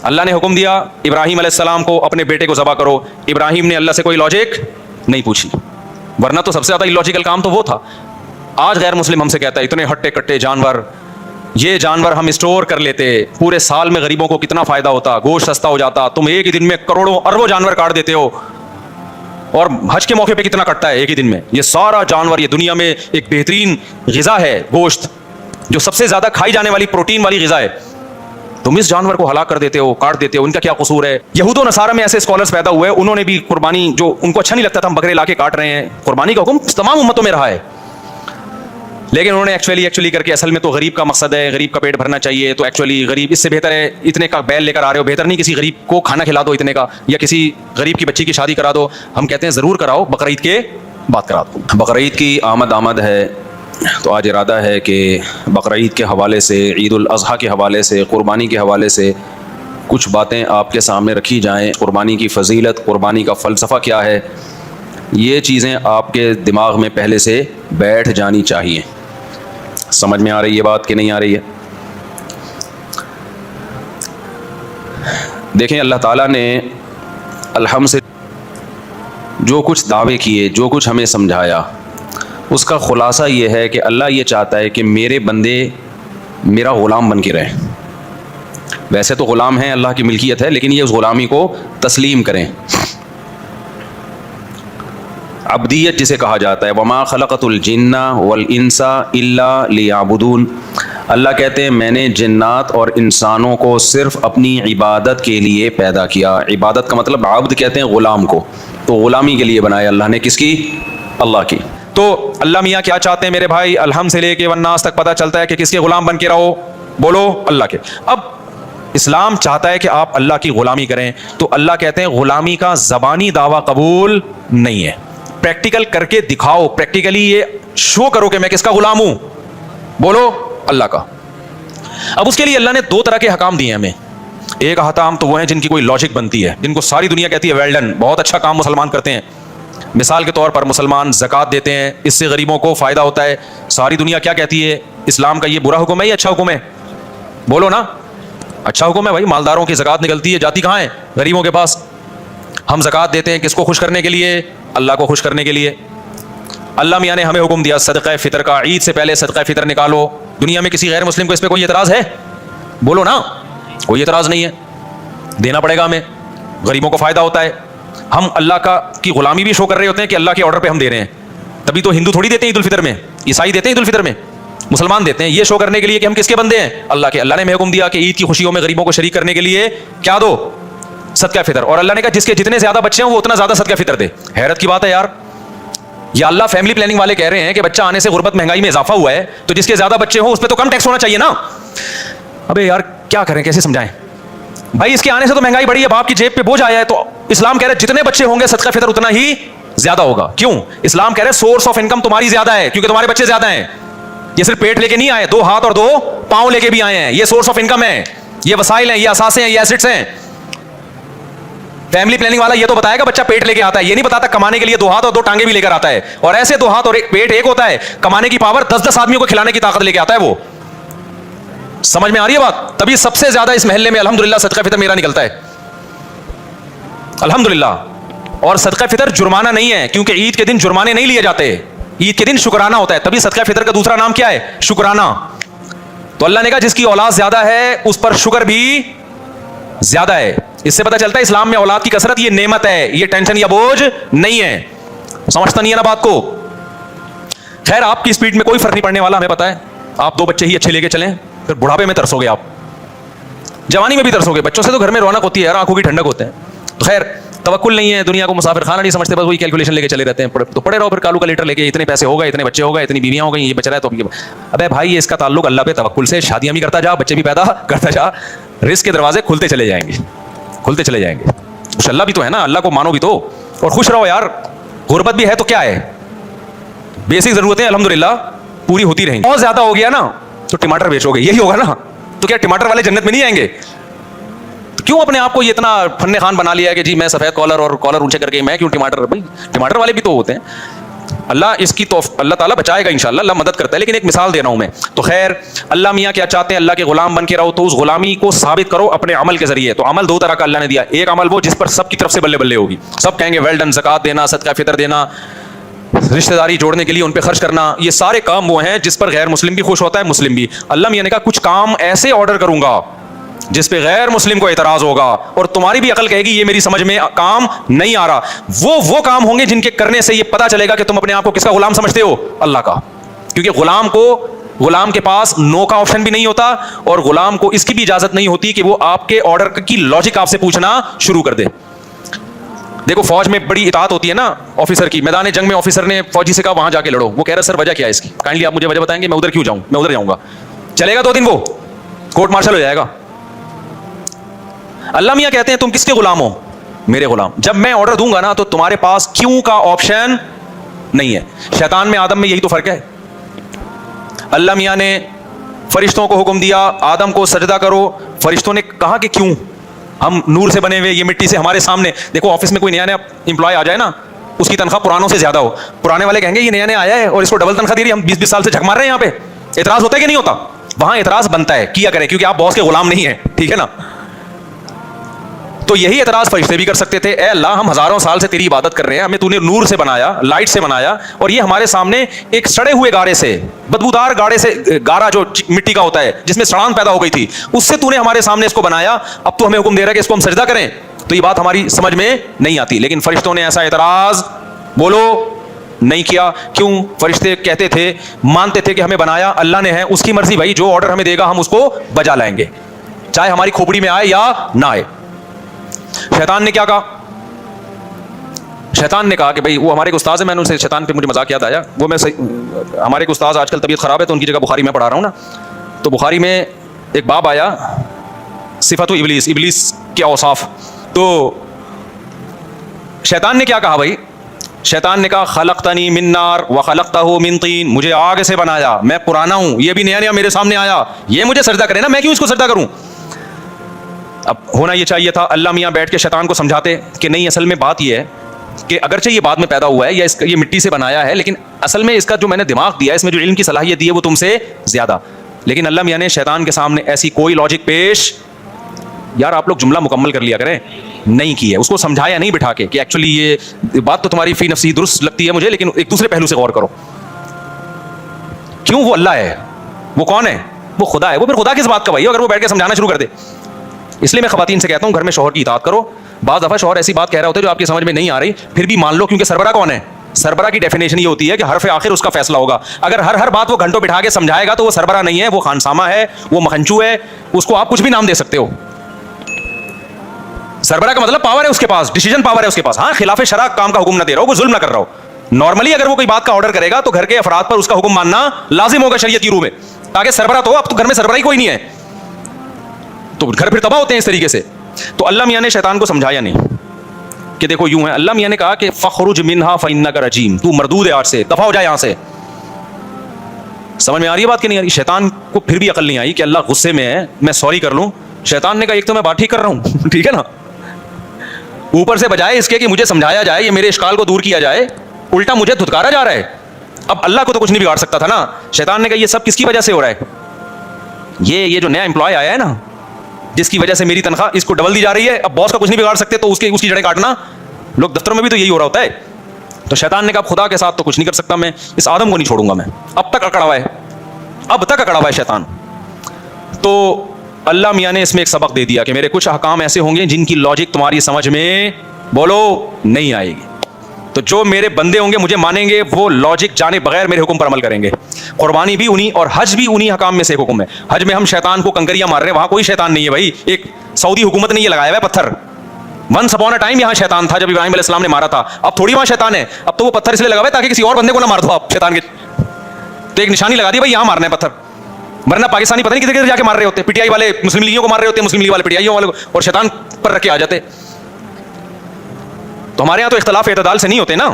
اللہ نے حکم دیا ابراہیم علیہ السلام کو اپنے بیٹے کو ذبح کرو. ابراہیم نے اللہ سے کوئی لاجک نہیں پوچھی, ورنہ تو سب سے زیادہ اللاجیکل کام تو وہ تھا. آج غیر مسلم ہم سے کہتا ہے اتنے ہٹے کٹے جانور, یہ جانور ہم اسٹور کر لیتے, پورے سال میں غریبوں کو کتنا فائدہ ہوتا, گوشت سستا ہو جاتا, تم ایک ہی دن میں کروڑوں اربوں جانور کاٹ دیتے ہو. اور حج کے موقع پہ کتنا کٹتا ہے ایک ہی دن میں. یہ سارا جانور, یہ دنیا میں ایک بہترین غذا ہے گوشت, جو سب سے زیادہ کھائی جانے والی پروٹین والی غذا ہے. تم اس جانور کو ہلاک کر دیتے ہو, کاٹ دیتے ہو, ان کا کیا قصور ہے؟ یہود و نصارہ میں ایسے اسکالرز پیدا ہوئے, انہوں نے بھی قربانی, جو ان کو اچھا نہیں لگتا تھا ہم بکرے لا کے کاٹ رہے ہیں, قربانی کا حکم تمام امتوں میں رہا ہے, لیکن انہوں نے ایکچولی کر کے, اصل میں تو غریب کا مقصد ہے, غریب کا پیٹ بھرنا چاہیے, تو ایکچولی غریب اس سے بہتر ہے اتنے کا بیل لے کر آ رہے ہو, بہتر نہیں کسی غریب کو کھانا کھلا دو اتنے کا, یا کسی غریب کی بچی کی شادی کرا دو. ہم کہتے ہیں ضرور کراؤ, بقرعید کے بات کرا دو. بقرعید کی آمد ہے, تو آج ارادہ ہے کہ بقرعید کے حوالے سے, عید الاضحیٰ کے حوالے سے, قربانی کے حوالے سے کچھ باتیں آپ کے سامنے رکھی جائیں. قربانی کی فضیلت, قربانی کا فلسفہ کیا ہے, یہ چیزیں آپ کے دماغ میں پہلے سے بیٹھ جانی چاہیے. سمجھ میں آ رہی ہے بات کہ نہیں آ رہی ہے؟ دیکھیں, اللہ تعالیٰ نے الحمد سے جو کچھ دعوے کیے, جو کچھ ہمیں سمجھایا, اس کا خلاصہ یہ ہے کہ اللہ یہ چاہتا ہے کہ میرے بندے میرا غلام بن کے رہیں. ویسے تو غلام ہیں, اللہ کی ملکیت ہے, لیکن یہ اس غلامی کو تسلیم کریں. عبدیت جسے کہا جاتا ہے, وما خلقت الجن والانس الا لیعبدون. اللہ کہتے ہیں میں نے جنات اور انسانوں کو صرف اپنی عبادت کے لیے پیدا کیا. عبادت کا مطلب عبد کہتے ہیں غلام کو, تو غلامی کے لیے بنایا اللہ نے. کس کی؟ اللہ کی. تو اللہ میاں کیا چاہتے ہیں میرے بھائی؟ الحمد سے لے کے والناس تک پتہ چلتا ہے کہ کس کے غلام بن کے رہو؟ بولو, اللہ کے. اب اسلام چاہتا ہے کہ آپ اللہ کی غلامی کریں, تو اللہ کہتے ہیں غلامی کا زبانی دعویٰ قبول نہیں ہے, پریکٹیکل کر کے دکھاؤ, پریکٹیکلی یہ شو کرو کہ میں کس کا غلام ہوں. بولو, اللہ کا. اب اس کے لیے اللہ نے دو طرح کے حکام دیے ہمیں. ایک احکام تو وہ ہیں جن کی کوئی لاجک بنتی ہے, جن کو ساری دنیا کہتی ہے ویل ڈن, بہت اچھا کام مسلمان کرتے ہیں. مثال کے طور پر مسلمان زکوٰۃ دیتے ہیں, اس سے غریبوں کو فائدہ ہوتا ہے. ساری دنیا کیا کہتی ہے؟ اسلام کا یہ برا حکم ہے یا اچھا حکم ہے؟ بولو نا, اچھا حکم ہے بھائی. مالداروں کی زکوٰۃ نکلتی ہے, جاتی کہاں ہے؟ غریبوں کے پاس. ہم زکوٰۃ دیتے ہیں کس کو خوش کرنے کے لیے؟ اللہ کو خوش کرنے کے لیے. اللہ میاں نے ہمیں حکم دیا صدقہ فطر کا, عید سے پہلے صدقہ فطر نکالو. دنیا میں کسی غیر مسلم کو اس پہ کوئی اعتراض ہے؟ بولو نا, کوئی اعتراض نہیں ہے. دینا پڑے گا ہمیں, غریبوں کو فائدہ ہوتا ہے. ہم اللہ کی غلامی بھی شو کر رہے ہوتے ہیں کہ اللہ کے آرڈر پہ ہم دے رہے ہیں. تبھی تو ہندو تھوڑی دیتے ہیں عید الفطر میں, عیسائی دیتے ہیں عید الفطر میں, مسلمان دیتے ہیں. یہ شو کرنے کے لیے کہ ہم کس کے بندے ہیں؟ اللہ کے. اللہ نے ہمیں حکم دیا کہ عید کی خوشیوں میں غریبوں کو شریک کرنے کے لیے کیا دو؟ صدقہ فطر. اور اللہ نے کہا جس کے جتنے زیادہ بچے ہیں وہ اتنا زیادہ صدقہ فطر دے. حیرت کی بات ہے یار. یا اللہ فیملی پلاننگ والے کہہ رہے ہیں کہ بچہ آنے سے غربت مہنگائی میں اضافہ ہوا ہے, تو جس کے زیادہ بچے ہوں اس پہ تو کم ٹیکس ہونا چاہیے نا. ابے یار کیا کریں, کیسے سمجھائیں بھائی؟ اس کے آنے سے تو مہنگائی بڑھی ہے, باپ کی جیب پہ بوجھ آیا ہے. تو اسلام کہہ رہے ہیں جتنے بچے ہوں گے صدقہ فطر اتنا ہی زیادہ ہوگا. کیوں؟ اسلام کہہ رہے ہیں سورس آف انکم تمہاری زیادہ ہے, کیونکہ تمہارے بچے زیادہ ہیں. یہ صرف پیٹ لے کے نہیں آئے, دو ہاتھ اور دو پاؤں لے کے بھی آئے ہیں. یہ سورس آف انکم ہے, یہ وسائل ہیں, یہ اثاثے ہیں, یہ ایسٹس ہیں. فیملی پلاننگ والا یہ تو بتائے گا بچہ پیٹ لے کے آتا ہے, یہ نہیں بتاتا کمانے کے لیے دو ہاتھ اور دو ٹانگیں بھی لے کر آتا ہے. اور ایسے دو ہاتھ اور ایک پیٹ ایک ہوتا ہے, کمانے کی پاور 10 آدمیوں کو کھلانے کی طاقت لے کے آتا ہے وہ. سمجھ میں آ رہی ہے بات؟ تبھی سب سے زیادہ اس محلے میں الحمدللہ صدقہ فطر میرا نکلتا ہے, الحمدللہ. اور صدقہ فطر جرمانہ نہیں ہے, کیونکہ عید کے دن جرمانے نہیں لیے جاتے, عید کے دن شکرانہ ہوتا ہے. تبھی صدقہ فطر کا دوسرا نام کیا ہے؟ شکرانہ. تو اللہ نے کہا جس کی اولاد زیادہ ہے اس پر شکر بھی زیادہ ہے. اس سے پتہ چلتا ہے اسلام میں اولاد کی کثرت یہ نعمت ہے, یہ ٹینشن یا بوجھ نہیں ہے. سمجھتا نہیں ہے نا بات کو؟ خیر, آپ کی اسپیڈ میں کوئی فرق نہیں پڑنے والا, ہمیں پتا ہے. آپ 2 بچے ہی اچھے لے کے چلیں, پھر بڑھاپے میں ترسو گے آپ, جوانی میں بھی ترسو گے. بچوں سے تو گھر میں رونق ہوتی ہے یار, آنکھوں کی ٹھنڈک ہوتے ہیں. تو خیر, توکل نہیں ہے, دنیا کو مسافر خانہ نہیں سمجھتے, بس وہی کیلکولیشن لے کے چلے رہتے ہیں. تو پڑے رہو پھر کالو کا لیٹر لے کے, اتنے پیسے ہوگا, اتنے بچے ہوگا, اتنی بیویاں ہو گئی, یہ بچ رہا ہے. تو ابے بھائی, یہ اس کا تعلق اللہ پہ توکل سے. شادیاں بھی کرتا جا, بچے بھی پیدا کرتا جا, رزق کے دروازے کھلتے چلے جائیں گے, کھلتے چلے جائیں گے. کچھ اللہ بھی تو ہے نا, اللہ کو مانو بھی تو, اور خوش رہو یار. غربت بھی ہے تو کیا ہے, بیسک ضرورتیں الحمدللہ پوری ہوتی رہیں گی. بہت زیادہ ہو گیا نا تو ٹماٹر بیچو گے, یہی ہوگا نا. تو کیا ٹماٹر والے جنت میں نہیں آئیں گے؟ کیوں اپنے آپ کو یہ اتنا فن خان بنا لیا ہے کہ جی میں سفید کالر اور کالر اونچے کر کے میں کیوں ٹماٹر؟ بھائی ٹماٹر والے بھی تو ہوتے ہیں. اللہ اس کی تو اللہ تعالیٰ بچائے گا انشاءاللہ, اللہ مدد کرتا ہے. لیکن ایک مثال دے رہا ہوں میں. تو خیر اللہ میاں کیا چاہتے ہیں, اللہ کے غلام بن کے رہو, تو اس غلامی کو ثابت کرو اپنے عمل کے ذریعے. تو عمل دو طرح کا اللہ نے دیا. ایک عمل وہ جس پر سب کی طرف سے بلے بلے ہوگی, سب کہیں گے ویل ڈن, زکوٰۃ دینا, صدقہ فطر دینا, رشتہ داری جوڑنے کے لیے ان پہ خرچ کرنا, یہ سارے کام وہ ہیں جس پر غیر مسلم بھی خوش ہوتا ہے, مسلم بھی. اللہ میاں نے کہا کچھ کام ایسے آرڈر کروں گا جس پہ غیر مسلم کو اعتراض ہوگا اور تمہاری بھی عقل کہے گی یہ میری سمجھ میں کام نہیں آ رہا. وہ کام ہوں گے جن کے کرنے سے یہ پتا چلے گا کہ تم اپنے آپ کو کس کا غلام سمجھتے ہو, اللہ کا. کیونکہ غلام کے پاس نو کا آپشن بھی نہیں ہوتا, اور غلام کو اس کی بھی اجازت نہیں ہوتی کہ وہ آپ کے آرڈر کی لاجک آپ سے پوچھنا شروع کر دے. دیکھو فوج میں بڑی اطاعت ہوتی ہے نا آفیسر کی. میدان جنگ میں آفیسر نے فوجی سے کہا وہاں جا کے لڑو, وہ کہہ رہا سر وجہ کیا ہے اس کی, کائنڈلی آپ مجھے وجہ بتائیں گے, میں ادھر کیوں جاؤں, میں ادھر جاؤں گا. چلے گا 2 دن, وہ کورٹ مارشل ہو جائے گا. اللہ میاں کہتے ہیں تم کس کے غلام ہو, میرے غلام. جب میں آرڈر دوں گا نا تو تمہارے پاس کیوں کا آپشن نہیں ہے. شیطان میں آدم میں یہی تو فرق ہے. اللہ میاں نے فرشتوں کو حکم دیا آدم کو سجدہ کرو, فرشتوں نے کہا کہ کیوں, ہم نور سے بنے ہوئے, یہ مٹی سے ہمارے سامنے. دیکھو آفس میں کوئی نیا امپلائی آ جائے نا, اس کی تنخواہ پرانوں سے زیادہ ہو, پرانے والے کہیں گے یہ نیا آیا ہے اور اس کو ڈبل تنخواہ دے رہی ہے, ہم 20 سال سے جھک مار رہے ہیں یہاں پہ. اعتراض ہوتا ہے کہ نہیں ہوتا؟ وہاں اعتراض بنتا ہے, کیا کریں, کیونکہ آپ باس کے غلام نہیں ہیں, ٹھیک ہے نا. تو یہی اعتراض فرشتے بھی کر سکتے تھے, اے اللہ ہم ہزاروں سال سے تیری عبادت کر رہے ہیں, ہمیں تو نے نور سے بنایا, لائٹ سے بنایا, اور یہ ہمارے سامنے ایک سڑے ہوئے گارے سے, بدبودار گاڑے سے, گارا جو مٹی کا ہوتا ہے جس میں سڑان پیدا ہو گئی تھی, اس سے تو نے ہمارے سامنے اس کو بنایا, اب تو ہمیں حکم دے رہا ہے کہ اس کو ہم سجدہ کریں. تو یہ بات ہماری سمجھ میں نہیں آتی. لیکن فرشتوں نے ایسا اعتراض بولو نہیں کیا. کیوں؟ فرشتے کہتے تھے, مانتے تھے کہ ہمیں بنایا اللہ نے ہے, اس کی مرضی بھائی, جو آرڈر ہمیں دے گا ہم اس کو بجا لائیں گے, چاہے ہماری کھوپڑی میں آئے یا نہ آئے. شیطان نے کیا کہا؟ شیطان نے کہا کہ بھائی, وہ ہمارے ایک استاد ہے, میں نے ان سے شیطان پہ مجھے مذاق یاد آیا, وہ میں ہمارے ایک استاد آج کل طبیعت خراب ہے تو ان کی جگہ بخاری میں پڑھا رہا ہوں نا, تو بخاری میں ایک باب آیا صفت و ابلیس, ابلیس کے اوصاف. تو شیطان نے کیا کہا بھائی؟ شیطان نے کہا خلقتنی من نار وخلقتہ من طین, مجھے آگ سے بنایا, میں پرانا ہوں, یہ بھی نیا میرے سامنے آیا, یہ مجھے سجدہ کرے نا, میں کیوں اس کو سجدہ کروں؟ اب ہونا یہ چاہیے تھا اللہ میاں بیٹھ کے شیطان کو سمجھاتے کہ نہیں, اصل میں بات یہ ہے کہ اگرچہ یہ بعد میں پیدا ہوا ہے یا یہ مٹی سے بنایا ہے, لیکن اصل میں اس کا جو میں نے دماغ دیا ہے, اس میں جو علم کی صلاحیت دی ہے وہ تم سے زیادہ. لیکن اللہ میاں نے شیطان کے سامنے ایسی کوئی لاجک پیش, یار آپ لوگ جملہ مکمل کر لیا کریں, نہیں کی ہے. اس کو سمجھایا نہیں بٹھا کے کہ ایکچولی یہ بات تو تمہاری فی نفسی درست لگتی ہے مجھے, لیکن ایک دوسرے پہلو سے غور کرو. کیوں؟ وہ اللہ ہے. وہ کون ہے؟ وہ خدا ہے. وہ پھر خدا کس بات کا بھائی اگر وہ بیٹھ کے سمجھانا شروع کر دے؟ اس لیے میں خواتین سے کہتا ہوں گھر میں شوہر کی اطاعت کرو. بعض دفعہ شوہر ایسی بات کہہ رہا ہوتا ہے جو آپ کی سمجھ میں نہیں آ رہی, پھر بھی مان لو, کیونکہ سربراہ کون ہے؟ سربراہ کی ڈیفینیشن یہ ہوتی ہے کہ حرف آخر اس کا فیصلہ ہوگا. اگر ہر بات وہ گھنٹوں بٹھا کے سمجھائے گا تو وہ سربراہ نہیں ہے, وہ خانسامہ ہے, وہ مکھنچو ہے, اس کو آپ کچھ بھی نام دے سکتے ہو. سربراہ کا مطلب پاور ہے اس کے پاس, ڈیسیژن پاور ہے اس کے پاس. ہاں خلاف شرع کام کا حکم نہ دے رہا ہو, وہ ظلم نہ کر رہا ہو. نارملی اگر وہ کوئی بات کا آرڈر کرے گا تو گھر کے افراد پر اس کا حکم ماننا لازم ہوگا شریعت کی روح میں, تاکہ سربراہ تو ہو. اب تو گھر میں سربراہ ہی کوئی نہیں ہے تو گھر پھر تباہ ہوتے ہیں اس طریقے سے. تو اللہ میاں نے شیطان کو سمجھایا نہیں کہ دیکھو یوں ہے. اللہ میاں نے کہا کہ فخرج منہا فانک رجیم, تو مردود ہے آج سے, دفع ہو جائے یہاں سے. سمجھ میں آ رہی ہے بات کہ نہیں آ رہی؟ شیطان کو پھر بھی عقل نہیں آئی کہ اللہ غصے میں ہے, میں سوری کر لوں. شیطان نے کہا ایک تو میں بات ٹھیک کر رہا ہوں, ٹھیک ہے نا, اوپر سے بجائے اس کے کہ مجھے سمجھایا جائے, یہ میرے اشکال کو دور کیا جائے, الٹا مجھے دھتکارا جا رہا ہے. اب اللہ کو تو کچھ نہیں بگاڑ سکتا تھا نا. شیطان نے کہا یہ سب کس کی وجہ سے ہو رہا ہے؟ یہ جو نیا امپلائی آیا ہے نا, جس کی وجہ سے میری تنخواہ اس کو ڈبل دی جا رہی ہے, اب باس کا کچھ نہیں بگاڑ سکتے تو اس کی جڑیں کاٹنا. لوگ دفتروں میں بھی تو یہی ہو رہا ہوتا ہے. تو شیطان نے کہا خدا کے ساتھ تو کچھ نہیں کر سکتا, میں اس آدم کو نہیں چھوڑوں گا. میں اب تک اکڑا ہوا ہے شیطان. تو اللہ میاں نے اس میں ایک سبق دے دیا کہ میرے کچھ احکام ایسے ہوں گے جن کی لاجک تمہاری سمجھ میں بولو نہیں آئے گی. تو جو میرے بندے ہوں گے مجھے مانیں گے, وہ لاجک جانے بغیر میرے حکم پر عمل کریں گے. قربانی بھی انہی اور حج بھی انہی حکام میں سے ایک حکم ہے. حج میں ہم شیطان کو کنکریاں مار رہے ہیں, وہاں کوئی شیطان نہیں ہے بھائی. ایک سعودی حکومت نے یہ لگایا ہوا ہے پتھر. ونس اپون اے ٹائم یہاں شیطان تھا جب ابراہیم علیہ السلام نے مارا تھا, اب تھوڑی وہاں شیطان ہے. اب تو وہ پتھر اس لیے لگا ہوا ہے تاکہ کسی اور بندے کو نہ مار دو آپ شیطان کے. تو ایک نشانی لگا دی بھائی یہاں مارنا ہے پتھر, ورنہ پاکستانی پتہ نہیں کدھر جا کے مار رہے ہوتے. پی ٹی آئی والے مسلم لیگیوں کو مار رہے ہوتے, مسلم لیگ والے پی ٹی آئیوں والے کو, اور شیطان پر رکھ کے آ جاتے. تو ہمارے یہاں تو اختلاف اعتدال سے نہیں ہوتے نا.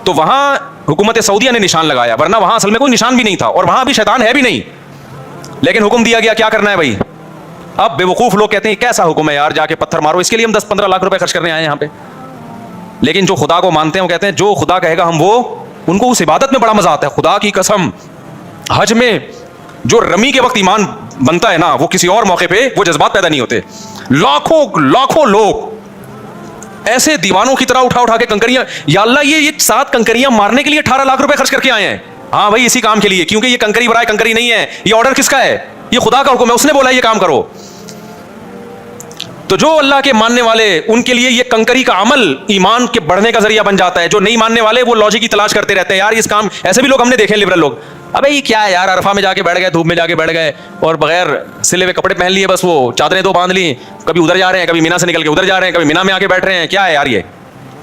تو وہاں حکومت سعودیہ نے نشان لگایا, ورنہ وہاں اصل میں کوئی نشان بھی نہیں تھا, اور وہاں بھی شیطان ہے بھی نہیں. لیکن حکم دیا گیا کیا کرنا ہے بھائی. اب بے وقوف لوگ کہتے ہیں کیسا حکم ہے یار, جا کے پتھر مارو, اس کے لیے ہم 10-15 لاکھ روپے خرچ کرنے آئے ہیں یہاں پہ. لیکن جو خدا کو مانتے ہیں وہ کہتے ہیں جو خدا کہے گا ہم وہ ان کو اس عبادت میں بڑا مزہ آتا ہے. خدا کی قسم حج میں جو رمی کے وقت ایمان بنتا ہے نا, وہ کسی اور موقع پہ وہ جذبات پیدا نہیں ہوتے. لاکھوں لوگ ایسے دیوانوں کی طرح اٹھا کے کنکریاں, یا اللہ یہ 7 کنکریاں مارنے کے لیے 18 لاکھ روپے خرچ کر کے آئے ہیں. ہاں بھائی اسی کام کے لیے, کیونکہ یہ کنکری برائے کنکری نہیں ہے, یہ آرڈر کس کا ہے؟ یہ خدا کا حکم ہے, اس نے بولا یہ کام کرو. تو جو اللہ کے ماننے والے ان کے لیے یہ کنکری کا عمل ایمان کے بڑھنے کا ذریعہ بن جاتا ہے. جو نہیں ماننے والے وہ لاجک کی تلاش کرتے رہتے ہیں, یار اس کام, ایسے بھی لوگ ہم نے دیکھے لبرل لوگ, ابے یہ کیا ہے یار, عرفہ میں جا کے بیٹھ گئے, دھوپ میں جا کے بیٹھ گئے اور بغیر سلے ہوئے کپڑے پہن لیے, بس وہ چادریں 2 باندھ لی, کبھی ادھر جا رہے ہیں, کبھی مینا سے نکل کے ادھر جا رہے ہیں, کبھی مینا میں آ کے بیٹھ رہے ہیں. کیا ہے یار, یہ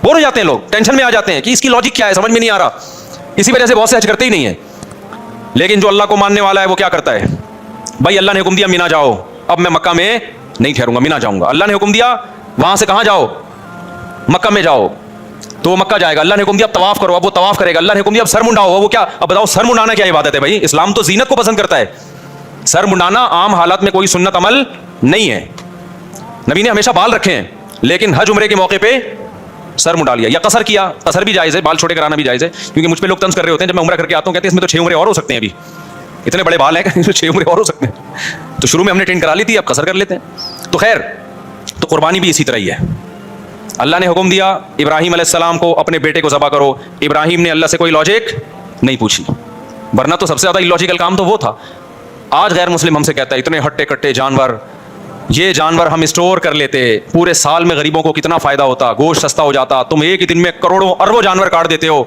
بور ہو جاتے ہیں لوگ, ٹینشن میں آ جاتے ہیں کہ اس کی لاجک کیا ہے, سمجھ میں نہیں آ رہا. اسی وجہ سے بہت سے حج کرتے ہی نہیں ہیں. لیکن جو اللہ کو ماننے والا ہے وہ کیا کرتا ہے, بھائی اللہ نے حکم دیا مینا جاؤ, اب میں مکہ میں نہیں ٹھہروں گا, مینا جاؤں گا. اللہ نے حکم دیا وہاں سے کہاں جاؤ, مکہ میں جاؤ, تو وہ مکہ جائے گا. اللہ نے حکم دیا اب طواف کرو, اب وہ طواف کرے گا. اللہ نے حکم دیا اب سر منڈاؤ, وہ کیا, اب بتاؤ سر منڈانا کیا عبادت ہے بھائی؟ اسلام تو زینت کو پسند کرتا ہے. سر منڈانا عام حالات میں کوئی سنت عمل نہیں ہے, نبی نے ہمیشہ بال رکھے ہیں, لیکن حج عمرے کے موقع پہ سر منڈا لیا. یا قصر کیا, قصر بھی جائز ہے, بال چھوٹے کرانا بھی جائز ہے. کیونکہ مجھ پہ لوگ طنز کر رہے ہوتے ہیں جب میں عمرہ کر کے آتا ہوں, کہتے ہیں اس میں تو 6 عمرے اور ہو سکتے ہیں, ابھی اتنے بڑے بال ہیں کہ 6 عمرے اور ہو سکتے ہیں. تو شروع میں ہم نے ٹرین کرا لی تھی, اب قصر کر لیتے ہیں. تو خیر, تو قربانی بھی اسی طرح ہی ہے. اللہ نے حکم دیا ابراہیم علیہ السلام کو اپنے بیٹے کو ذبح کرو. ابراہیم نے اللہ سے کوئی لاجک نہیں پوچھی, ورنہ تو سب سے زیادہ اللاجیکل کام تو وہ تھا. آج غیر مسلم ہم سے کہتا ہے اتنے ہٹے کٹے جانور, یہ جانور ہم اسٹور کر لیتے, پورے سال میں غریبوں کو کتنا فائدہ ہوتا, گوشت سستا ہو جاتا, تم ایک ہی دن میں کروڑوں اربوں جانور کاٹ دیتے ہو,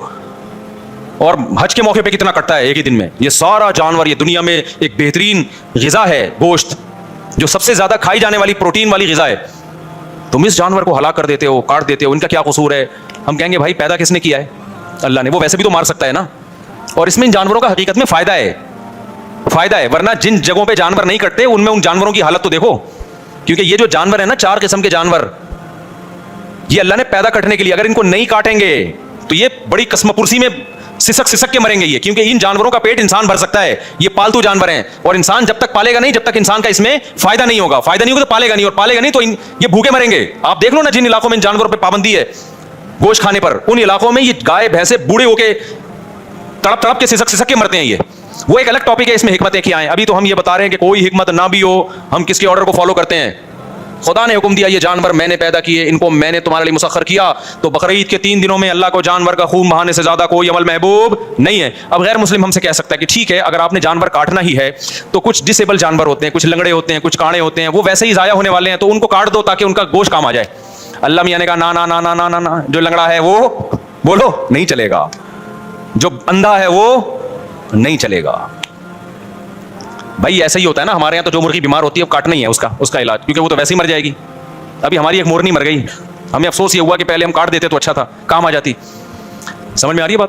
اور حج کے موقع پہ کتنا کٹتا ہے ایک ہی دن میں. یہ سارا جانور, یہ دنیا میں ایک بہترین غذا ہے گوشت, جو سب سے زیادہ کھائی جانے والی پروٹین والی غذا ہے. تم اس جانور کو ہلاک کر دیتے ہو, کاٹ دیتے ہو, ان کا کیا قصور ہے؟ ہم کہیں گے بھائی پیدا کس نے کیا ہے؟ اللہ نے. وہ ویسے بھی تو مار سکتا ہے نا, اور اس میں ان جانوروں کا حقیقت میں فائدہ ہے, ورنہ جن جگہوں پہ جانور نہیں کٹتے ان میں ان جانوروں کی حالت تو دیکھو. کیونکہ یہ جو جانور ہے نا, 4 قسم کے جانور, یہ اللہ نے پیدا کرنے کے لیے, اگر ان کو نہیں کاٹیں گے تو یہ بڑی قسم پرسی میں سسک کے مریں گے یہ, کیونکہ ان جانوروں کا پیٹ انسان بھر سکتا ہے. یہ پالتو جانور ہیں, اور انسان جب تک پالے گا نہیں, جب تک انسان کا اس میں فائدہ نہیں ہوگا تو پالے گا نہیں, اور پالے گا نہیں تو یہ بھوکے مریں گے. آپ دیکھ لو نا جن علاقوں میں ان جانوروں پہ پابندی ہے گوشت کھانے پر, ان علاقوں میں یہ گائے بھینسے بوڑھے ہو کے تڑپ کے سسک کے مرتے ہیں. یہ وہ ایک الگ ٹاپک ہے, اس میں حکمتیں کیا ہیں. ابھی تو ہم یہ بتا رہے ہیں کہ کوئی حکمت نہ بھی ہو, ہم کس کے آرڈر کو فالو کرتے ہیں. خدا نے حکم دیا یہ جانور میں نے پیدا کیے, ان کو میں نے تمہارے لیے مسخر کیا. تو بقرعید کے 3 دنوں میں اللہ کو جانور کا خون بہانے سے زیادہ کوئی عمل محبوب نہیں ہے. اب غیر مسلم ہم سے کہہ سکتا ہے کہ ٹھیک ہے, اگر آپ نے جانور کاٹنا ہی ہے تو کچھ ڈسیبل جانور ہوتے ہیں, کچھ لنگڑے ہوتے ہیں, کچھ کاڑے ہوتے ہیں, وہ ویسے ہی ضائع ہونے والے ہیں, تو ان کو کاٹ دو تاکہ ان کا گوشت کام آ جائے. اللہ میاں نے کہا نا نا نا نا نا نا, جو لنگڑا ہے وہ بولو نہیں چلے گا, جو اندھا ہے وہ نہیں چلے گا. بھائی ایسا ہی ہوتا ہے نا, ہمارے یہاں تو جو مرغی بیمار ہوتی ہے وہ کاٹنا ہی ہے اس کا علاج, کیونکہ وہ تو ویسے ہی مر جائے گی. ابھی ہماری ایک مورنی مر گئی, ہمیں افسوس یہ ہوا کہ پہلے ہم کاٹ دیتے تو اچھا تھا, کام آ جاتی. سمجھ میں آ رہی ہے بات؟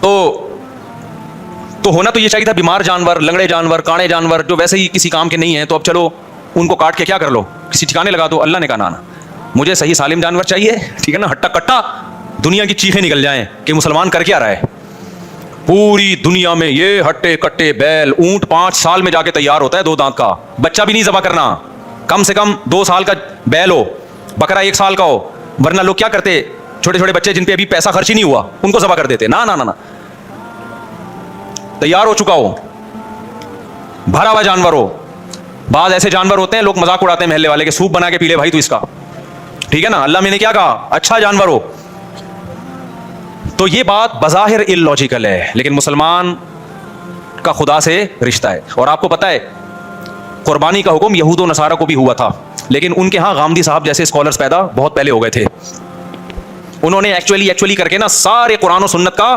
تو ہونا تو یہ چاہیے تھا بیمار جانور, لنگڑے جانور, کاڑے جانور جو ویسے ہی کسی کام کے نہیں ہیں, تو اب چلو ان کو کاٹ کے کیا کر لو, کسی ٹھکانے لگا دو. اللہ نے کہا نا, مجھے صحیح سالم جانور چاہیے, ٹھیک ہے نا, ہٹا کٹا دنیا کی چیخیں نکل جائیں کہ مسلمان کر کیا رہا ہے. پوری دنیا میں یہ ہٹے کٹے بیل, اونٹ 5 سال میں جا کے تیار ہوتا ہے, 2 دانت کا, بچہ بھی نہیں ذبح کرنا, کم سے کم 2 سال کا بیل ہو, بکرا 1 سال کا ہو. ورنہ لوگ کیا کرتے, چھوٹے چھوٹے بچے جن پہ ابھی پیسہ خرچ ہی نہیں ہوا ان کو ذبح کر دیتے. نا نا نا, تیار ہو چکا ہو, بھرا ہوا جانور ہو. بعض ایسے جانور ہوتے ہیں لوگ مذاق اڑاتے ہیں محلے والے کے, سوپ بنا کے پی لے بھائی تو اس کا, ٹھیک ہے نا. اللہ میں نے کیا کہا, اچھا جانور ہو. تو یہ بات بظاہر اللاجیکل ہے, لیکن مسلمان کا خدا سے رشتہ ہے. اور آپ کو پتہ ہے قربانی کا حکم یہود و نصارہ کو بھی ہوا تھا, لیکن ان کے ہاں غامدی صاحب جیسے اسکالرز پیدا بہت پہلے ہو گئے تھے. انہوں نے ایکچولی کر کے نا سارے قرآن و سنت کا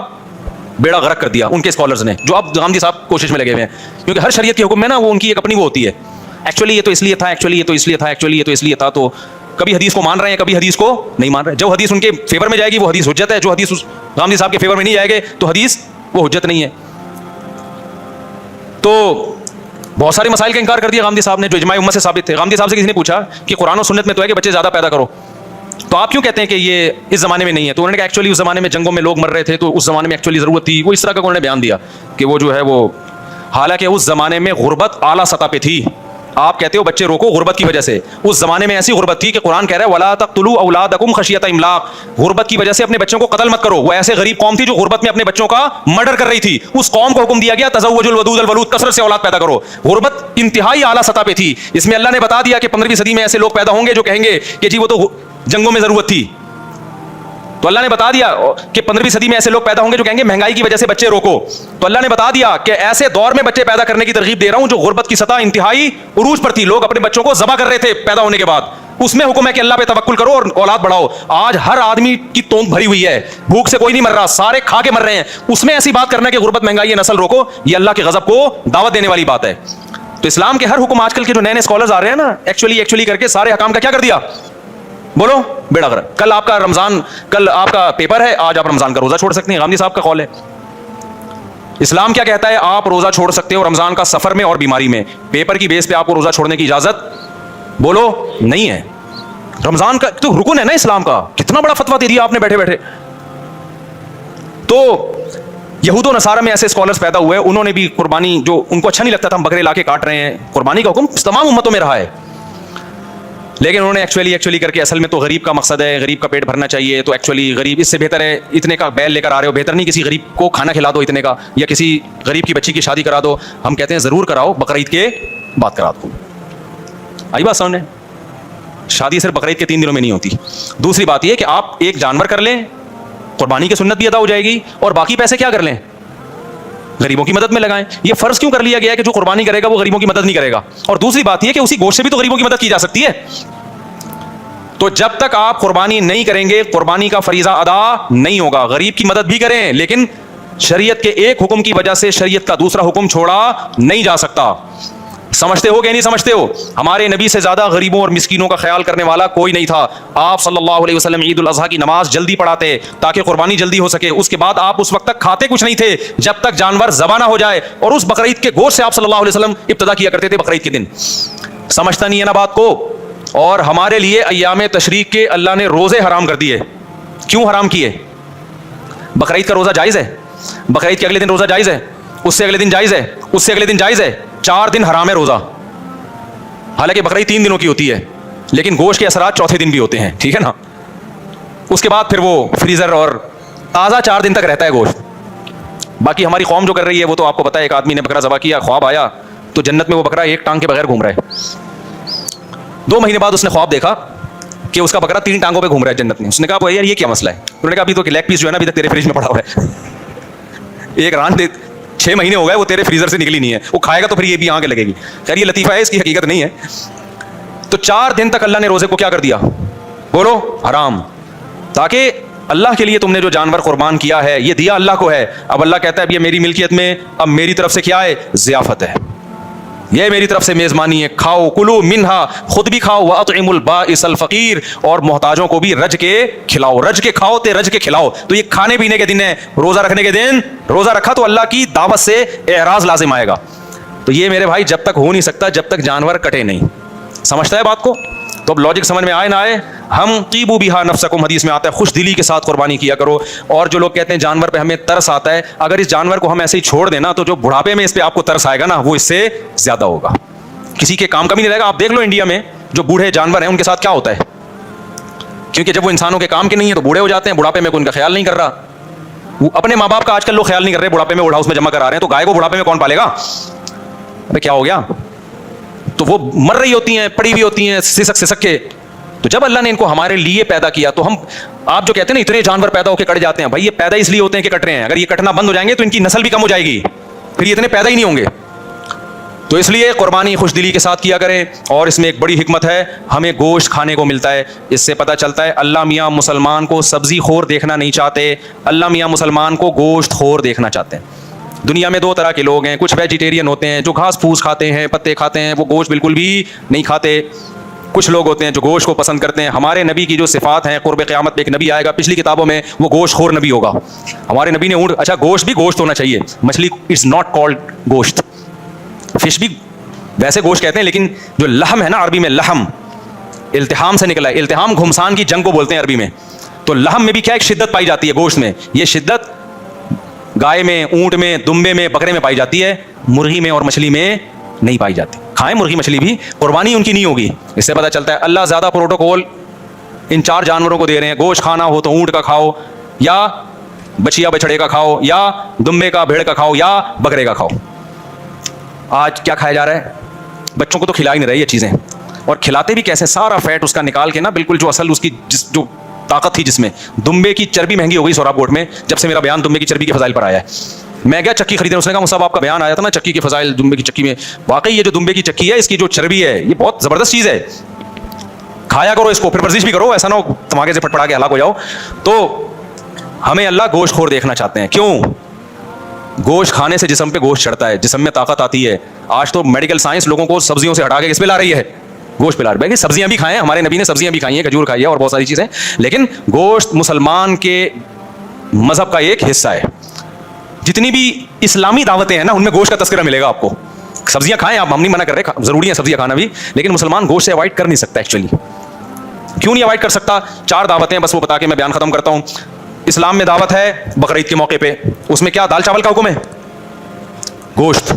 بیڑا غرق کر دیا ان کے اسکالرز نے, جو اب غامدی صاحب کوشش میں لگے ہوئے ہیں. کیونکہ ہر شریعت کے حکم میں نا وہ ان کی ایک اپنی وہ ہوتی ہے, ایکچولی یہ تو اس لیے تھا, ایکچولی یہ تو اس لیے تھا, ایکچولی یہ تو اس لیے تھا. تو کبھی حدیث کو مان رہے ہیں, کبھی حدیث کو نہیں مان رہے. جو حدیث ان کے فیور میں جائے گی وہ حدیث حجت ہے, جو حدیث غامدی صاحب کے فیور میں نہیں جائے گے تو حدیث وہ حجت نہیں ہے. تو بہت سارے مسائل کا انکار کر دیا غامدی صاحب نے جو اجماع امت سے ثابت تھے. غامدی صاحب سے کسی نے پوچھا کہ قرآن و سنت میں تو ہے کہ بچے زیادہ پیدا کرو, تو آپ کیوں کہتے ہیں کہ یہ اس زمانے میں نہیں ہے؟ تو انہوں نے کہا ایکچولی اس زمانے میں جنگوں میں لوگ مر رہے تھے, تو اس زمانے میں ایکچولی ضرورت تھی. وہ اس طرح کا انہوں نے بیان دیا کہ وہ جو ہے وہ, حالانکہ اس زمانے میں غربت اعلیٰ سطح پہ تھی, آپ کہتے ہو بچے روکو غربت کی وجہ سے. اس زمانے میں ایسی غربت تھی کہ قرآن کہہ رہا ہے وَلَا تَقْتُلُوا أَوْلَادَكُمْ خَشْيَةَ إِمْلَاقٍ. غربت کی وجہ سے اپنے بچوں کو قتل مت کرو. وہ ایسے غریب قوم تھی جو غربت میں اپنے بچوں کا مرڈر کر رہی تھی. اس قوم کو حکم دیا گیا تزوجوا الودود الولود, کثرت سے اولاد پیدا کرو. غربت انتہائی اعلیٰ سطح پہ تھی. اس میں اللہ نے بتا دیا کہ 15ویں صدی میں ایسے لوگ پیدا ہوں گے جو کہیں گے کہ جی وہ تو جنگوں میں ضرورت تھی. تو اللہ نے بتا دیا کہ 15ویں صدی میں ایسے لوگ پیدا ہوں گے جو کہیں گے مہنگائی کی وجہ سے بچے روکو. تو اللہ نے بتا دیا کہ ایسے دور میں بچے پیدا کرنے کی ترغیب دے رہا ہوں جو غربت کی سطح انتہائی عروج پر تھی. لوگ اپنے بچوں کو ذبح کر رہے تھے پیدا ہونے کے بعد. اس میں حکم ہے کہ اللہ پہ توکل کرو اور اولاد بڑھاؤ. آج ہر آدمی کی تونک بھری ہوئی ہے, بھوک سے کوئی نہیں مر رہا, سارے کھا کے مر رہے ہیں. اس میں ایسی بات کرنا کہ غربت مہنگائی نسل روکو, یہ اللہ کے غضب کو دعوت دینے والی بات ہے. تو اسلام کے ہر حکم آج کل کے جو نئے نئے اسکالرز آ رہے ہیں نا, ایکچولی کر کے سارے حکام کا کیا کر دیا, بولو بیڑا غرق. کل آپ کا رمضان, کل آپ کا پیپر ہے, آج آپ رمضان کا روزہ چھوڑ سکتے ہیں. غامدی صاحب کا قول ہے. اسلام کیا کہتا ہے, آپ روزہ چھوڑ سکتے ہو رمضان کا سفر میں اور بیماری میں. پیپر کی بیس پہ آپ کو روزہ چھوڑنے کی اجازت بولو نہیں ہے. رمضان کا تو رکن ہے نا اسلام کا. کتنا بڑا فتویٰ دے دیا آپ نے بیٹھے بیٹھے. تو یہود و نصارہ میں ایسے اسکالرز پیدا ہوئے, انہوں نے بھی قربانی, جو ان کو اچھا نہیں لگتا تھا ہم بکرے لا کے کاٹ رہے ہیں, قربانی کا حکم تمام امتوں میں رہا ہے, لیکن انہوں نے ایکچولی کر کے اصل میں تو غریب کا مقصد ہے, غریب کا پیٹ بھرنا چاہیے, تو ایکچولی غریب اس سے بہتر ہے اتنے کا بیل لے کر آ رہے ہو, بہتر نہیں کسی غریب کو کھانا کھلا دو اتنے کا, یا کسی غریب کی بچی کی شادی کرا دو. ہم کہتے ہیں ضرور کراؤ, بقرعید کے بعد کرا دو. آئی بات سامنے, شادی صرف بقرعید کے 3 دنوں میں نہیں ہوتی. دوسری بات یہ کہ آپ ایک جانور کر لیں, قربانی کی سنت بھی ادا ہو جائے گی, اور باقی پیسے کیا کر لیں, غریبوں کی مدد میں لگائیں. یہ فرض کیوں کر لیا گیا ہے کہ جو قربانی کرے گا وہ غریبوں کی مدد نہیں کرے گا. اور دوسری بات یہ کہ اسی گوشت سے بھی تو غریبوں کی مدد کی جا سکتی ہے. تو جب تک آپ قربانی نہیں کریں گے قربانی کا فریضہ ادا نہیں ہوگا. غریب کی مدد بھی کریں, لیکن شریعت کے ایک حکم کی وجہ سے شریعت کا دوسرا حکم چھوڑا نہیں جا سکتا. سمجھتے ہو کہ نہیں سمجھتے ہو؟ ہمارے نبی سے زیادہ غریبوں اور مسکینوں کا خیال کرنے والا کوئی نہیں تھا. آپ صلی اللہ علیہ وسلم عید الاضحیٰ کی نماز جلدی پڑھاتے تاکہ قربانی جلدی ہو سکے. اس کے بعد آپ اس وقت تک کھاتے کچھ نہیں تھے جب تک جانور ذبح نہ ہو جائے, اور اس بقرعید کے گوشت سے آپ صلی اللہ علیہ وسلم ابتدا کیا کرتے تھے بقرعید کے دن. سمجھتا نہیں ہے نا بات کو؟ اور ہمارے لیے ایام تشریق کے اللہ نے روزے حرام کر دیے. کیوں حرام کیے؟ بقرعید کا روزہ جائز ہے, بقرعید کے اگلے دن روزہ جائز ہے, اس سے اگلے دن جائز ہے, اس سے اگلے دن جائز ہے, 4 دن حرام ہے روزہ. حالانکہ بقرعید 3 دنوں کی ہوتی ہے, لیکن گوشت کے اثرات چوتھے دن بھی ہوتے ہیں, ٹھیک ہے نا. اس کے بعد پھر وہ فریزر اور تازہ 4 دن تک رہتا ہے گوشت. باقی ہماری قوم جو کر رہی ہے وہ تو آپ کو پتا ہے, ایک آدمی نے بکرا ذبح کیا, خواب آیا تو جنت میں وہ بکرا ایک ٹانگ کے بغیر گھوم رہا ہے. 2 مہینے بعد اس نے خواب دیکھا کہ اس کا بکرا 3 ٹانگوں پہ گھوم رہا ہے جنت میں. اس نے کہا یار یہ کیا مسئلہ ہے؟ انہوں نے کہا ابھی تو لیگ پیس جو ہے نا ابھی تک تیرے فریج میں پڑا ہوا ہے. ایک ران 6 مہینے ہو گئے وہ تیرے فریزر سے نکلی نہیں ہے, وہ کھائے گا تو پھر یہ بھی آگے لگے گی. خیر یہ لطیفہ ہے, اس کی حقیقت نہیں ہے. تو 4 دن تک اللہ نے روزے کو کیا کر دیا, بولو حرام, تاکہ اللہ کے لیے تم نے جو جانور قربان کیا ہے یہ دیا اللہ کو ہے. اب اللہ کہتا ہے اب یہ میری ملکیت میں, اب میری طرف سے کیا ہے, ضیافت ہے, یہ میری طرف سے میزبانی ہے, کھاؤ کلو منہا, خود بھی کھاؤ, واطعموا البائس الفقیر, اور محتاجوں کو بھی رج کے کھلاؤ. رج کے کھاؤ تے رج کے کھلاؤ. تو یہ کھانے پینے کے دن ہے, روزہ رکھنے کے دن. روزہ رکھا تو اللہ کی دعوت سے اعراض لازم آئے گا. تو یہ میرے بھائی جب تک ہو نہیں سکتا جب تک جانور کٹے نہیں. سمجھتا ہے بات کو؟ تو اب لاجک سمجھ میں آئے نہ آئے, ہم طیبوا بہا نفسکم, حدیث میں آتا ہے خوش دلی کے ساتھ قربانی کیا کرو. اور جو لوگ کہتے ہیں جانور پہ ہمیں ترس آتا ہے, اگر اس جانور کو ہم ایسے ہی چھوڑ دیں نا تو جو بڑھاپے میں اس پہ آپ کو ترس آئے گا نا وہ اس سے زیادہ ہوگا, کسی کے کام کا بھی نہیں رہے گا. آپ دیکھ لو انڈیا میں جو بوڑھے جانور ہیں ان کے ساتھ کیا ہوتا ہے, کیونکہ جب وہ انسانوں کے کام کے نہیں ہیں تو بوڑھے ہو جاتے ہیں. بڑھاپے میں کوئی ان کا خیال نہیں کر رہا. وہ اپنے ماں باپ کا آج کل لوگ خیال نہیں کر رہے, بڑھاپے میں ووڈ ہاؤس میں جمع کرا رہے ہیں. تو گائے کو بڑھاپے میں کون پالے گا؟ ابے کیا ہو گیا؟ تو وہ مر رہی ہوتی ہیں, پڑی ہوئی ہوتی ہیں سسک کے. تو جب اللہ نے ان کو ہمارے لیے پیدا کیا تو ہم, آپ جو کہتے ہیں نا اتنے جانور پیدا ہو کے کٹ جاتے ہیں, بھائی یہ پیدا اس لیے ہوتے ہیں کہ کٹ رہے ہیں. اگر یہ کٹنا بند ہو جائیں گے تو ان کی نسل بھی کم ہو جائے گی, پھر یہ اتنے پیدا ہی نہیں ہوں گے. تو اس لیے قربانی خوش دلی کے ساتھ کیا کریں. اور اس میں ایک بڑی حکمت ہے, ہمیں گوشت کھانے کو ملتا ہے. اس سے پتہ چلتا ہے اللہ میاں مسلمان کو سبزی خور دیکھنا نہیں چاہتے, اللہ میاں مسلمان کو گوشت خور دیکھنا چاہتے ہیں. دنیا میں 2 طرح کے لوگ ہیں, کچھ ویجیٹیرین ہوتے ہیں جو گھاس پھوس کھاتے ہیں, پتے کھاتے ہیں, وہ گوشت بالکل بھی نہیں کھاتے. کچھ لوگ ہوتے ہیں جو گوشت کو پسند کرتے ہیں. ہمارے نبی کی جو صفات ہیں, قرب قیامت میں ایک نبی آئے گا پچھلی کتابوں میں, وہ گوشت خور نبی ہوگا. ہمارے نبی نے اونٹ, اچھا گوشت بھی گوشت ہونا چاہیے, مچھلی اٹس ناٹ کالڈ گوشت, فش بھی ویسے گوشت کہتے ہیں, لیکن جو لحم ہے نا عربی میں, لحم التحام سے نکلا ہے. التحام گھمسان کی جنگ کو بولتے ہیں عربی میں. تو لحم میں بھی کیا ایک شدت پائی جاتی ہے گوشت میں. یہ شدت گائے میں, اونٹ میں, دمبے میں, بکرے میں پائی جاتی ہے, مرغی میں اور مچھلی میں نہیں پائی جاتی. کھائیں مرغی مچھلی بھی, قربانی ان کی نہیں ہوگی. اس سے پتہ چلتا ہے اللہ زیادہ پروٹوکول ان 4 جانوروں کو دے رہے ہیں. گوشت کھانا ہو تو اونٹ کا کھاؤ, یا بچیا بچڑے کا کھاؤ, یا دمبے کا بھیڑ کا کھاؤ, یا بکرے کا کھاؤ. آج کیا کھایا جا رہا ہے؟ بچوں کو تو کھلا ہی نہیں رہی یہ چیزیں. اور کھلاتے بھی کیسے؟ سارا فیٹ اس کا نکال کے نا, بالکل جو اصل اس کی جو طاقت تھی جس میں. دمبے کی چربی مہنگی ہو گئی سوراب کوٹ میں جب سے میرا بیان دمبے کی چربی کے فضائل پر آیا ہے. میں گیا چکی خریدنے, اس نے کہا صاحب آپ کا بیان آیا تھا نا چکی کے فضائل دمبے کی چکی میں, واقعی یہ جو دمبے کی چکی ہے اس کی جو چربی ہے یہ بہت زبردست چیز ہے, کھایا کرو اس کو, پھر ورزش بھی کرو, ایسا نہ ہو دھماکے سے پھٹ پڑا کے ہلاک ہو جاؤ. تو ہمیں اللہ گوشت خور دیکھنا چاہتے ہیں. کیوں؟ گوشت کھانے سے جسم پہ گوشت چڑھتا ہے, جسم میں طاقت آتی ہے. آج تو میڈیکل سائنس لوگوں کو سبزیوں سے ہٹا کے کس پہ لا رہی ہے؟ گوشت پہ لا رہی ہے. سبزیاں بھی کھائیں, ہمارے نبی نے سبزیاں بھی کھائی ہیں, کھجور کھائی ہے اور بہت ساری چیزیں, لیکن گوشت مسلمان کے مذہب کا ایک حصہ ہے. جتنی بھی اسلامی دعوتیں ہیں نا ان میں گوشت کا تذکرہ ملے گا آپ کو. سبزیاں کھائیں آپ, ہم نہیں منع کر رہے, ضروری ہے سبزیاں کھانا بھی, لیکن مسلمان گوشت سے اوائڈ کر نہیں سکتا. ایکچولی کیوں نہیں اوائڈ کر سکتا؟ 4 دعوتیں بس وہ بتا کے میں بیان ختم کرتا ہوں. اسلام میں دعوت ہے بقرعید کے موقع پہ, اس میں کیا دال چاول کا حکم ہے؟ گوشت.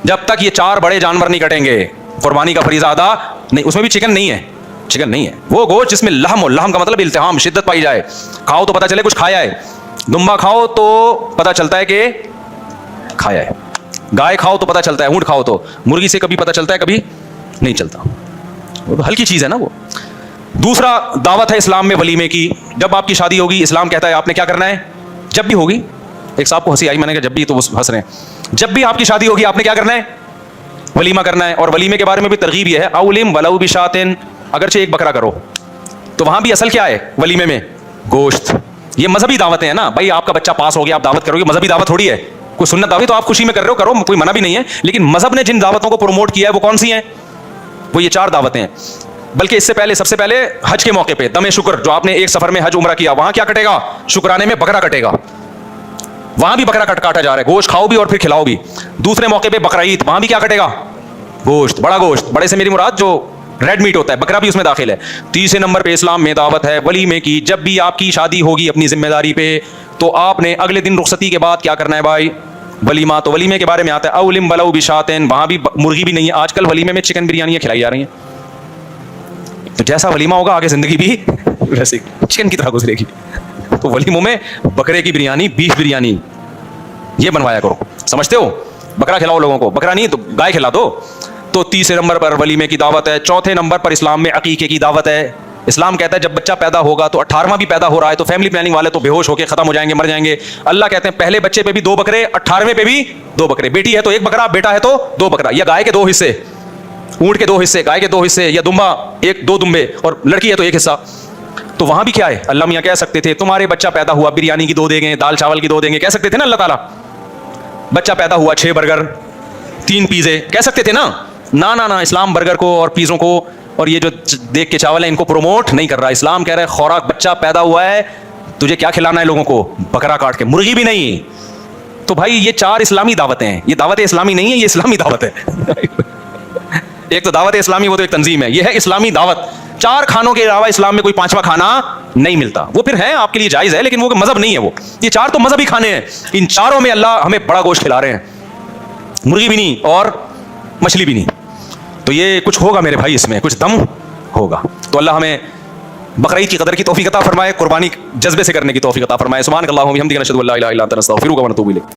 جب تک یہ 4 بڑے جانور نہیں کٹیں گے قربانی کا فریضہ ادا نہیں. اس میں بھی چکن نہیں ہے, چکن نہیں ہے, وہ گوشت جس میں لحم ہو, لحم کا مطلب التحام, شدت پائی جائے. کھاؤ تو پتہ چلے کچھ کھایا ہے. دمبا کھاؤ تو پتہ چلتا ہے کہ کھایا ہے. گائے کھاؤ تو پتہ چلتا ہے, اونٹ کھاؤ تو. مرغی سے کبھی پتہ چلتا ہے کبھی نہیں چلتا, وہ ہلکی چیز ہے نا وہ. دوسرا دعوت ہے اسلام میں ولیمے کی. جب آپ کی شادی ہوگی اسلام کہتا ہے آپ نے کیا کرنا ہے, جب بھی ہوگی. ایک صاحب کو ہنسی آئی, میں نے کہا جب بھی, تو وہ ہنس رہے ہیں. جب بھی آپ کی شادی ہوگی آپ نے کیا کرنا ہے؟ ولیمہ کرنا ہے. اور ولیمے کے بارے میں بھی ترغیب یہ ہے, اولم ولو بشاتن, اگرچہ ایک بکرا کرو. تو وہاں بھی اصل کیا ہے ولیمے میں؟ گوشت. یہ مذہبی دعوتیں ہیں نا بھائی, آپ کا بچہ پاس ہو گیا آپ دعوت کرو گے, مذہبی دعوت تھوڑی ہے. کوئی سنت دعوت تو آپ خوشی میں کر رہے ہو, کرو, کوئی منع بھی نہیں ہے, لیکن مذہب نے جن دعوتوں کو پروموٹ کیا ہے وہ کون سی ہیں؟ وہ یہ 4 دعوتیں ہیں. بلکہ اس سے پہلے, سب سے پہلے حج کے موقع پہ دم شکر, جو آپ نے ایک سفر میں حج عمرہ کیا, وہاں کیا کٹے گا؟ شکرانے میں بکرا کٹے گا. وہاں بھی بکرا کاٹا جا رہا ہے, گوشت کھاؤ بھی اور پھر کھلاؤ بھی. دوسرے موقع پہ بقرعید, وہاں بھی کیا کٹے گا؟ گوشت, بڑا گوشت. بڑے سے میری مراد جو ریڈ میٹ ہوتا ہے, بکرا بھی اس میں داخل ہے. تیسرے نمبر پہ اسلام میں دعوت ہے ولیمے کی. جب بھی آپ کی شادی ہوگی اپنی ذمہ داری پہ, تو آپ نے اگلے دن رخصتی کے بعد کیا کرنا ہے بھائی؟ ولیمہ. تو ولیمے کے بارے میں آتا ہے اولم ولو بشاتن, وہاں بھی مرغی بھی نہیں ہے. آج کل ولیمے میں چکن بریانیاں کھلائی جا رہی ہیں. تو جیسا ولیمہ ہوگا آگے زندگی بھی ویسے چکن کی طرح گزرے گی. تو ولیموں میں بکرے کی بریانی, بیف بریانی یہ بنوایا کرو. سمجھتے ہو؟ بکرا کھلاؤ لوگوں کو, بکرا نہیں تو گائے کھلا دو. تو تیسرے نمبر پر ولیمے کی دعوت ہے. چوتھے نمبر پر اسلام میں عقیقے کی دعوت ہے. اسلام کہتا ہے جب بچہ پیدا ہوگا تو 18واں بھی پیدا ہو رہا ہے تو فیملی پلاننگ والے تو بے ہوش ہو کے ختم ہو جائیں گے, مر جائیں گے. اللہ کہتے ہیں پہلے بچے پہ بھی 2 بکرے, 18ویں پہ بھی 2 بکرے. بیٹی ہے تو 1 بکرا, بیٹا ہے تو 2 بکرا. یا گائے کے 2 حصے, اونٹ کے 2 حصے, گائے کے 2 حصے, یا دمبا 2 دمبے, اور لڑکی ہے تو 1 حصہ. تو وہاں بھی کیا ہے, اللہ میاں کہہ سکتے تھے تمہارے بچہ پیدا ہوا بریانی کی 2 دیں گے, دال چاول کی 2 دیں گے, کہہ سکتے تھے نا اللہ تعالیٰ. بچہ پیدا ہوا 6 برگر 3 پیزے, کہہ سکتے تھے نا. نہ اسلام برگر کو اور پیزوں کو اور یہ جو دیکھ کے چاول ہیں ان کو پروموٹ نہیں کر رہا. اسلام کہہ رہا ہے خوراک, بچہ پیدا ہوا ہے تجھے کیا کھلانا ہے لوگوں کو؟ بکرا کاٹ کے, مرغی بھی نہیں. تو بھائی یہ 4 اسلامی دعوتیں ہیں. یہ دعوت اسلامی نہیں ہے, یہ اسلامی دعوت ہے. ایک تو دعوت اسلامی, وہ تو ایک تنظیم ہے. یہ ہے اسلامی دعوت. 4 کھانوں کے علاوہ اسلام میں کوئی 5واں کھانا نہیں ملتا. وہ پھر ہے آپ کے لیے جائز ہے, لیکن وہ مذہب نہیں ہے. وہ یہ 4 تو مذہبی کھانے ہیں. ان 4 میں اللہ ہمیں بڑا گوشت کھلا رہے ہیں, مرغی بھی نہیں اور مچھلی بھی نہیں. تو یہ کچھ ہوگا میرے بھائی, اس میں کچھ دم ہوگا. تو اللہ ہمیں بقرعید کی قدر کی توفیق عطا فرمائے, قربانی جذبے سے کرنے کی توفیق عطا فرمائے. سبحانک اللہم و بحمدک, نشہد ان لا الہ الا انت, نستغفرک و نتوب الیک.